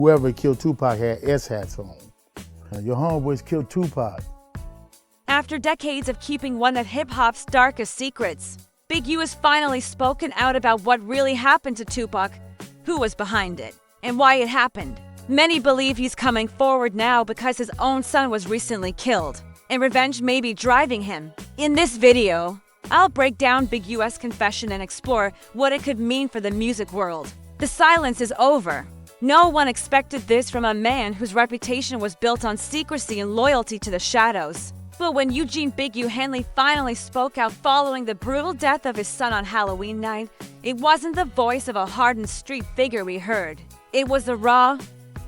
Whoever killed Tupac had S hats on. Your homeboys killed Tupac. After decades of keeping one of hip-hop's darkest secrets, Big U has finally spoken out about what really happened to Tupac, who was behind it, and why it happened. Many believe he's coming forward now because his own son was recently killed, and revenge may be driving him. In this video, I'll break down Big U's confession and explore what it could mean for the music world. The silence is over. No one expected this from a man whose reputation was built on secrecy and loyalty to the shadows. But when Eugene Big U Henley finally spoke out following the brutal death of his son on Halloween night, it wasn't the voice of a hardened street figure we heard. It was the raw,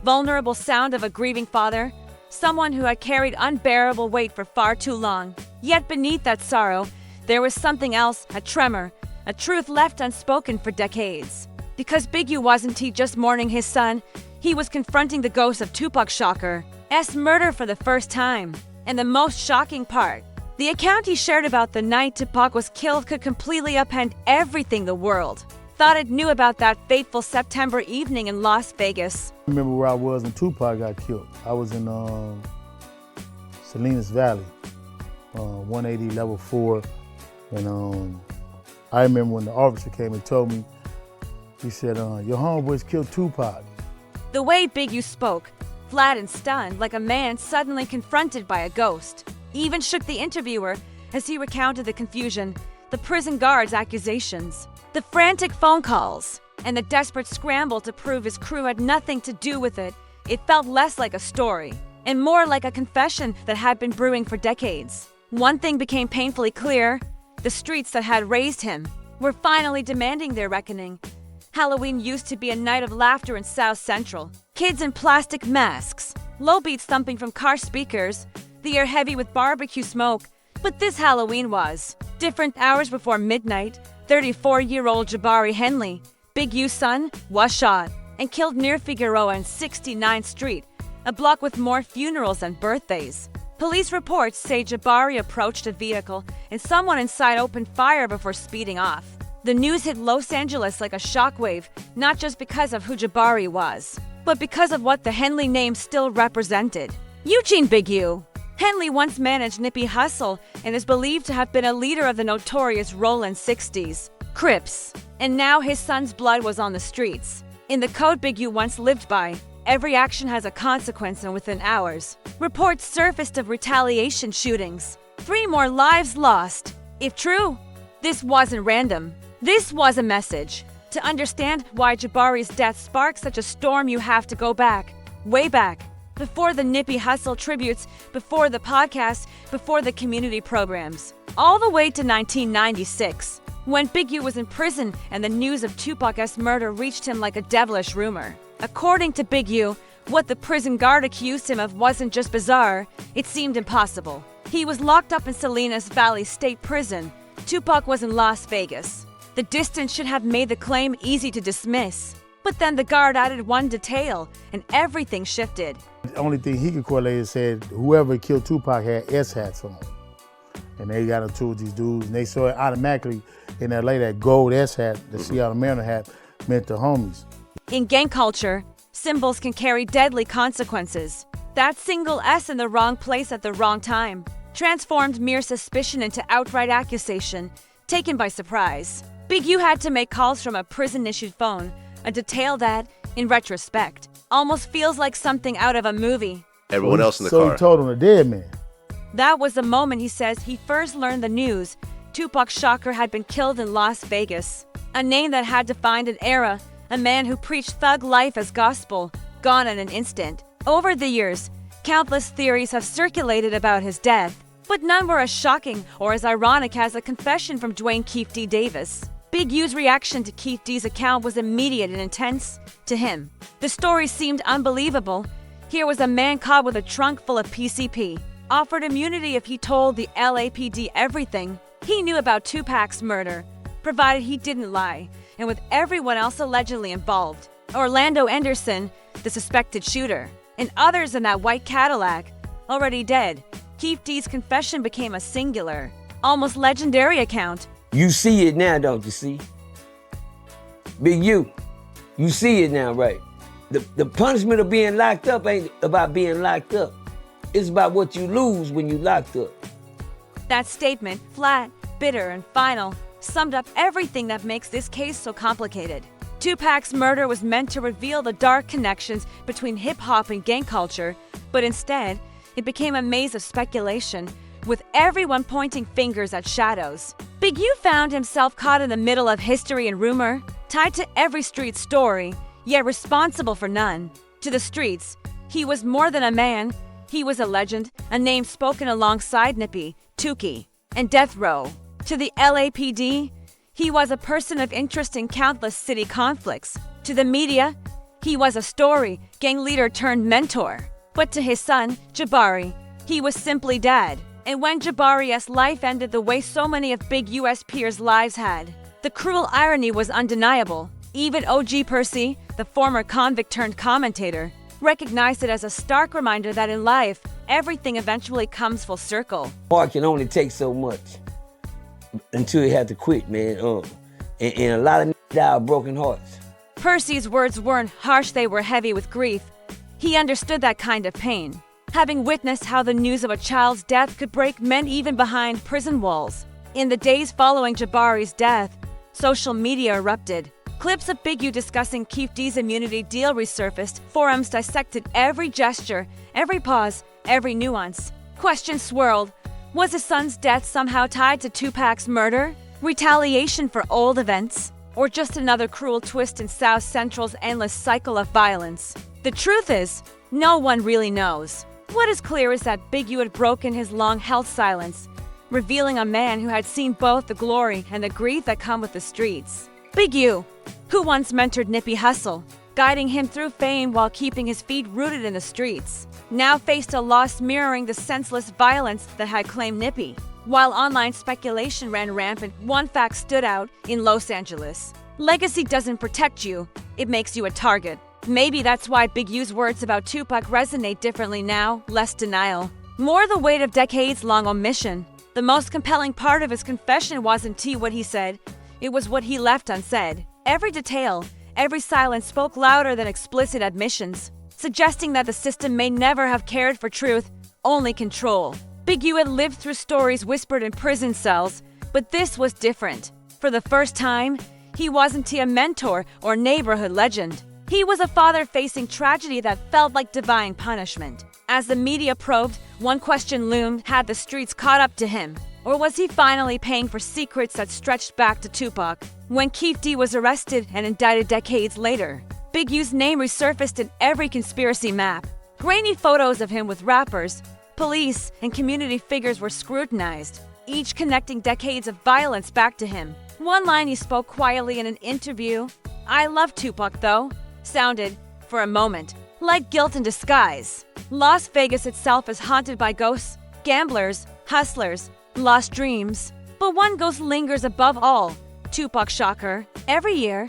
vulnerable sound of a grieving father, someone who had carried unbearable weight for far too long. Yet beneath that sorrow, there was something else, a tremor, a truth left unspoken for decades. Because Big U wasn't just mourning his son, he was confronting the ghost of Tupac Shakur's murder for the first time. And the most shocking part, the account he shared about the night Tupac was killed could completely upend everything the world thought it knew about that fateful September evening in Las Vegas. I remember where I was when Tupac got killed. I was in Salinas Valley, 180 level 4. And I remember when the officer came and told me, he said, your homeboys killed Tupac. The way Big U spoke, flat and stunned, like a man suddenly confronted by a ghost, even shook the interviewer as he recounted the confusion, the prison guards' accusations, the frantic phone calls, and the desperate scramble to prove his crew had nothing to do with it. It felt less like a story and more like a confession that had been brewing for decades. One thing became painfully clear: the streets that had raised him were finally demanding their reckoning. Halloween used to be a night of laughter in South Central. Kids in plastic masks, low beats thumping from car speakers, the air heavy with barbecue smoke. But this Halloween was different. Hours before midnight, 34-year-old Jabari Henley, Big U's son, was shot and killed near Figueroa and 69th Street, a block with more funerals and birthdays. Police reports say Jabari approached a vehicle and someone inside opened fire before speeding off. The news hit Los Angeles like a shockwave, not just because of who Jabari was, but because of what the Henley name still represented. Eugene Big U Henley once managed Nipsey Hussle and is believed to have been a leader of the notorious Rollin' 60s Crips, and now his son's blood was on the streets. In the code Big U once lived by, every action has a consequence, and within hours, reports surfaced of retaliation shootings. 3 more lives lost. If true, this wasn't random. This was a message. To understand why Jabari's death sparked such a storm, you have to go back, way back, before the Nipsey Hussle tributes, before the podcast, before the community programs, all the way to 1996, when Big U was in prison and the news of Tupac's murder reached him like a devilish rumor. According to Big U, what the prison guard accused him of wasn't just bizarre, it seemed impossible. He was locked up in Salinas Valley State Prison. Tupac was in Las Vegas. The distance should have made the claim easy to dismiss. But then the guard added one detail, and everything shifted. The only thing he could correlate is said whoever killed Tupac had S hats on. And they got into with these dudes, and they saw it automatically in LA that gold S hat, the Seattle Mariner hat, meant the homies. In gang culture, symbols can carry deadly consequences. That single S in the wrong place at the wrong time transformed mere suspicion into outright accusation, taken by surprise. Big U had to make calls from a prison-issued phone, a detail that, in retrospect, almost feels like something out of a movie. Everyone else in the So car. he told him the dead man. That was the moment, he says, he first learned the news. Tupac Shakur had been killed in Las Vegas. A name that had defined an era, a man who preached thug life as gospel, gone in an instant. Over the years, countless theories have circulated about his death, but none were as shocking or as ironic as a confession from Dwayne Keefe D. Davis. Big U's reaction to Keefe D's account was immediate and intense to him. The story seemed unbelievable. Here was a man caught with a trunk full of PCP, offered immunity if he told the LAPD everything he knew about Tupac's murder, provided he didn't lie, and with everyone else allegedly involved. Orlando Anderson, the suspected shooter, and others in that white Cadillac, already dead. Keefe D's confession became a singular, almost legendary account. You see it now, don't you see? Big U, you see it now, right? The punishment of being locked up ain't about being locked up. It's about what you lose when you locked up. That statement, flat, bitter, and final, summed up everything that makes this case so complicated. Tupac's murder was meant to reveal the dark connections between hip-hop and gang culture, but instead, it became a maze of speculation, with everyone pointing fingers at shadows. Big U found himself caught in the middle of history and rumor, tied to every street story, yet responsible for none. To the streets, he was more than a man. He was a legend, a name spoken alongside Nippy, Tuki, and Death Row. To the LAPD, he was a person of interest in countless city conflicts. To the media, he was a story, gang leader turned mentor. But to his son, Jabari, he was simply Dad. And when Jabari's life ended the way so many of Big U's peers' lives had, the cruel irony was undeniable. Even OG Percy, the former convict turned commentator, recognized it as a stark reminder that in life, everything eventually comes full circle. Art can only take so much until you have to quit, man. And a lot of die of broken hearts. Percy's words weren't harsh, they were heavy with grief. He understood that kind of pain, having witnessed how the news of a child's death could break men even behind prison walls. In the days following Jabari's death, social media erupted. Clips of Big U discussing Keef D's immunity deal resurfaced. Forums dissected every gesture, every pause, every nuance. Questions swirled. Was his son's death somehow tied to Tupac's murder? Retaliation for old events? Or just another cruel twist in South Central's endless cycle of violence? The truth is, no one really knows. What is clear is that Big U had broken his long-held silence, revealing a man who had seen both the glory and the grief that come with the streets. Big U, who once mentored Nippy Hussle, guiding him through fame while keeping his feet rooted in the streets, now faced a loss mirroring the senseless violence that had claimed Nippy. While online speculation ran rampant, one fact stood out in Los Angeles. Legacy doesn't protect you, it makes you a target. Maybe that's why Big U's words about Tupac resonate differently now, less denial. More the weight of decades-long omission. The most compelling part of his confession wasn't what he said, it was what he left unsaid. Every detail, every silence spoke louder than explicit admissions, suggesting that the system may never have cared for truth, only control. Big U had lived through stories whispered in prison cells, but this was different. For the first time, he wasn't a mentor or neighborhood legend. He was a father facing tragedy that felt like divine punishment. As the media probed, one question loomed: had the streets caught up to him? Or was he finally paying for secrets that stretched back to Tupac? When Keef D was arrested and indicted decades later, Big U's name resurfaced in every conspiracy map. Grainy photos of him with rappers, police, and community figures were scrutinized, each connecting decades of violence back to him. One line he spoke quietly in an interview, "I love Tupac though," sounded, for a moment, like guilt in disguise. Las Vegas itself is haunted by ghosts, gamblers, hustlers, lost dreams. But one ghost lingers above all: Tupac Shocker. Every year,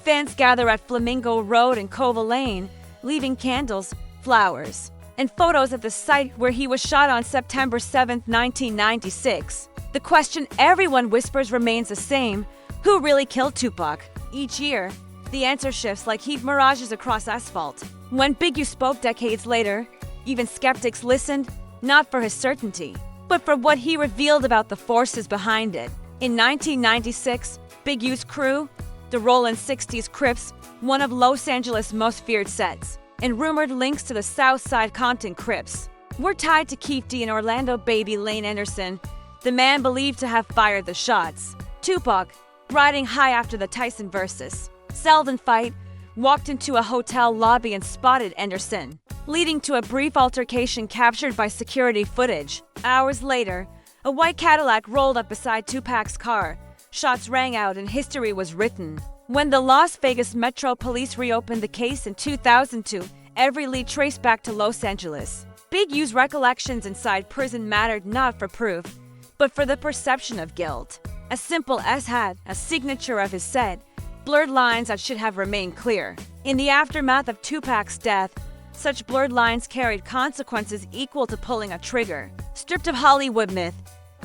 fans gather at Flamingo Road and Cova Lane, leaving candles, flowers, and photos of the site where he was shot on September 7, 1996. The question everyone whispers remains the same: who really killed Tupac? Each year, the answer shifts like heat mirages across asphalt. When Big U spoke decades later, even skeptics listened, not for his certainty, but for what he revealed about the forces behind it. In 1996, Big U's crew, the Rollin' 60s Crips, one of Los Angeles' most feared sets, and rumored links to the Southside Compton Crips, were tied to Keef D and Orlando Baby Lane Anderson, the man believed to have fired the shots. Tupac, riding high after the Tyson versus Selden fight, walked into a hotel lobby and spotted Anderson, leading to a brief altercation captured by security footage. Hours later, a white Cadillac rolled up beside Tupac's car. Shots rang out and history was written. When the Las Vegas Metro Police reopened the case in 2002, every lead traced back to Los Angeles. Big U's recollections inside prison mattered not for proof, but for the perception of guilt. A simple S had a signature of his set, blurred lines that should have remained clear. In the aftermath of Tupac's death, such blurred lines carried consequences equal to pulling a trigger. Stripped of Hollywood myth,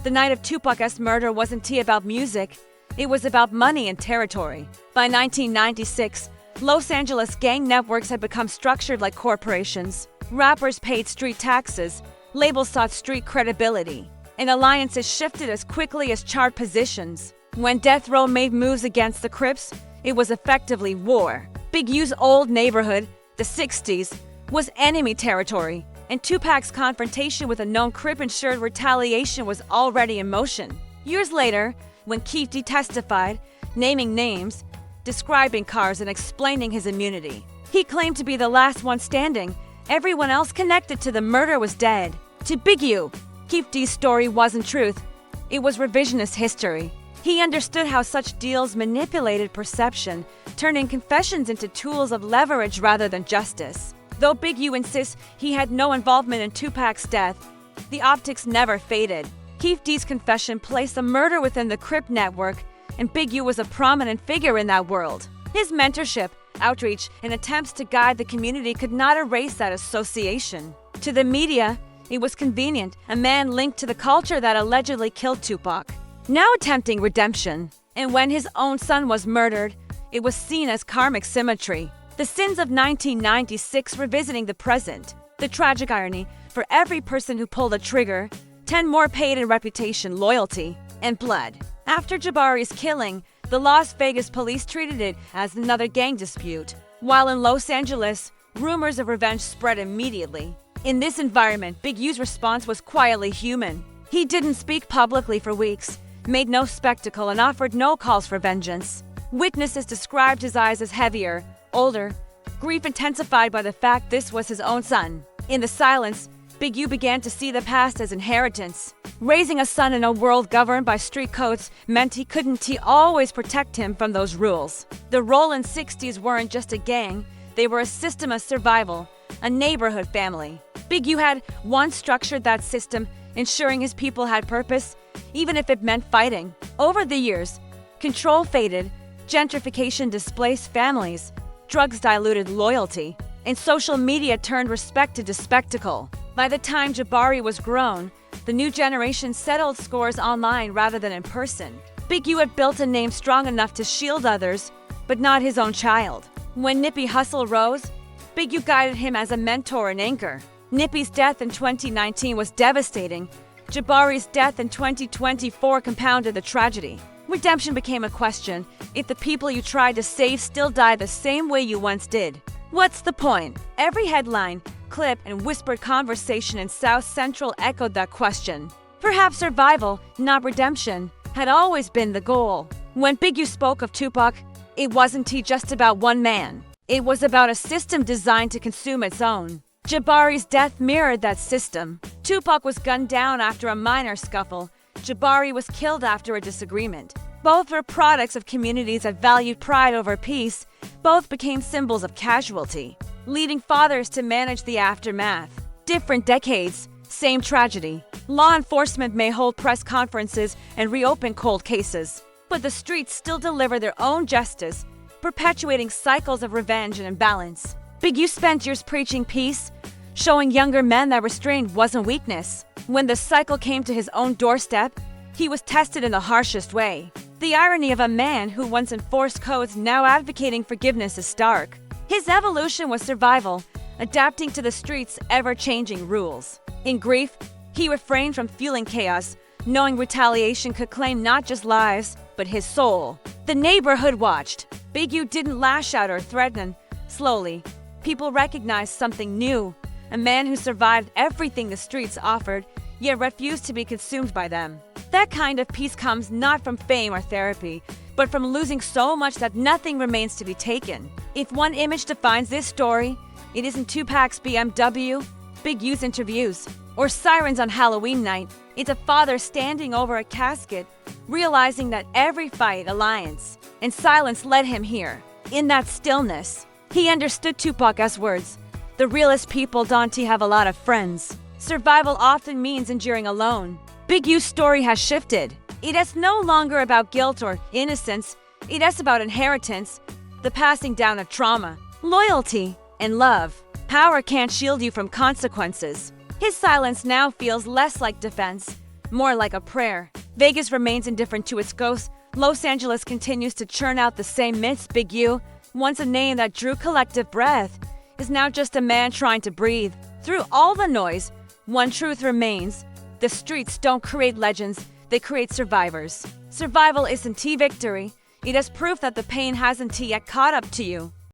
the night of Tupac's murder wasn't about music, it was about money and territory. By 1996, Los Angeles gang networks had become structured like corporations. Rappers paid street taxes, labels sought street credibility, and alliances shifted as quickly as chart positions. When Death Row made moves against the Crips, it was effectively war. Big U's old neighborhood, the 60s, was enemy territory, and Tupac's confrontation with a known Crip ensured retaliation was already in motion. Years later, when Keith D testified, naming names, describing cars, and explaining his immunity, he claimed to be the last one standing. Everyone else connected to the murder was dead. To Big U, Keith D's story wasn't truth. It was revisionist history. He understood how such deals manipulated perception, turning confessions into tools of leverage rather than justice. Though Big U insists he had no involvement in Tupac's death, the optics never faded. Keith D's confession placed the murder within the Crip network, and Big U was a prominent figure in that world. His mentorship, outreach, and attempts to guide the community could not erase that association. To the media, it was convenient, a man linked to the culture that allegedly killed Tupac, now attempting redemption. And when his own son was murdered, it was seen as karmic symmetry. The sins of 1996 revisiting the present. The tragic irony, for every person who pulled a trigger, 10 more paid in reputation, loyalty, and blood. After Jabari's killing, the Las Vegas police treated it as another gang dispute, while in Los Angeles, rumors of revenge spread immediately. In this environment, Big U's response was quietly human. He didn't speak publicly for weeks, made no spectacle, and offered no calls for vengeance. Witnesses described his eyes as heavier, older, grief intensified by the fact this was his own son. In the silence, Big U began to see the past as inheritance. Raising a son in a world governed by street codes meant he couldn't always protect him from those rules. The Rollin' 60s weren't just a gang, they were a system of survival, a neighborhood family. Big U had once structured that system, ensuring his people had purpose, even if it meant fighting. Over the years, control faded, gentrification displaced families, drugs diluted loyalty, and social media turned respect into spectacle. By the time Jabari was grown, the new generation settled scores online rather than in person. Big U had built a name strong enough to shield others, but not his own child. When Nippy Hussle rose, Big U guided him as a mentor and anchor. Nippy's death in 2019 was devastating. Jabari's death in 2024 compounded the tragedy. Redemption became a question if the people you tried to save still die the same way you once did. What's the point? Every headline, clip, and whispered conversation in South Central echoed that question. Perhaps survival, not redemption, had always been the goal. When Big U spoke of Tupac, it wasn't just about one man. It was about a system designed to consume its own. Jabari's death mirrored that system. Tupac was gunned down after a minor scuffle. Jabari was killed after a disagreement. Both were products of communities that valued pride over peace. Both became symbols of casualty, leading fathers to manage the aftermath. Different decades, same tragedy. Law enforcement may hold press conferences and reopen cold cases, but the streets still deliver their own justice, perpetuating cycles of revenge and imbalance. Big U spent years preaching peace, showing younger men that restraint wasn't weakness. When the cycle came to his own doorstep, he was tested in the harshest way. The irony of a man who once enforced codes now advocating forgiveness is stark. His evolution was survival, adapting to the streets' ever-changing rules. In grief, he refrained from fueling chaos, knowing retaliation could claim not just lives, but his soul. The neighborhood watched. Big U didn't lash out or threaten. Slowly, people recognized something new, a man who survived everything the streets offered, yet refused to be consumed by them. That kind of peace comes not from fame or therapy, but from losing so much that nothing remains to be taken. If one image defines this story, it isn't Tupac's BMW, Big U's interviews, or sirens on Halloween night. It's a father standing over a casket, realizing that every fight, alliance, and silence led him here. In that stillness, he understood Tupac's words. The realest people don't have a lot of friends. Survival often means enduring alone. Big U's story has shifted. It is no longer about guilt or innocence. It is about inheritance, the passing down of trauma, loyalty, and love. Power can't shield you from consequences. His silence now feels less like defense, more like a prayer. Vegas remains indifferent to its ghosts. Los Angeles continues to churn out the same myths. Big U, once a name that drew collective breath, is now just a man trying to breathe. Through all the noise, one truth remains. The streets don't create legends, they create survivors. Survival isn't victory. It is proof that the pain hasn't yet caught up to you.